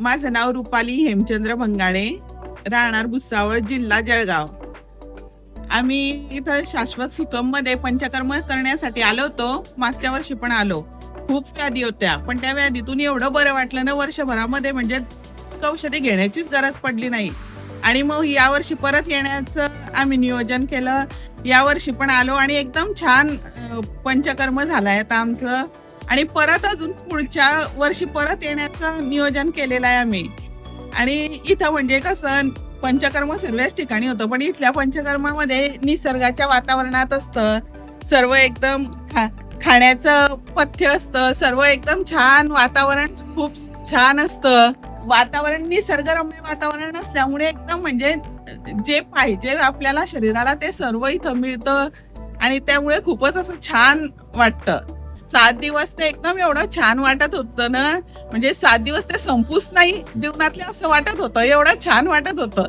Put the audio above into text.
माझं नाव रुपाली हेमचंद्र भंगाणे, राहणार भुसावळ, जिल्हा जळगाव. आम्ही इथं शाश्वत सुकम मध्ये पंचकर्म करण्यासाठी आलो होतो. मागच्या वर्षी पण आलो. खूप व्याधी होत्या, पण त्या व्याधीतून एवढं बरं वाटलं ना, वर्षभरामध्ये म्हणजे औषधी घेण्याचीच गरज पडली नाही. आणि मग यावर्षी परत येण्याचं आम्ही नियोजन केलं. यावर्षी पण आलो आणि एकदम छान पंचकर्म झालंय आता आमचं. आणि परत अजून पुढच्या वर्षी परत येण्याचं नियोजन केलेलं आहे आम्ही. आणि इथं म्हणजे कसं पंचकर्म सर्वच ठिकाणी होतं, पण इथल्या पंचकर्मामध्ये निसर्गाच्या वातावरणात असतं. सर्व एकदम खाण्याचं पथ्य असतं. सर्व एकदम छान, वातावरण खूप छान असतं. वातावरण निसर्गरम्य वातावरण असल्यामुळे एकदम म्हणजे जे पाहिजे आपल्याला शरीराला ते सर्व इथं मिळतं. आणि त्यामुळे खूपच असं छान वाटतं. 7 दिवस ते एकदम एवढं छान वाटत होतं ना, म्हणजे 7 दिवस ते संपूच नाही जीवनातले असं वाटत होतं. एवढं छान वाटत होतं.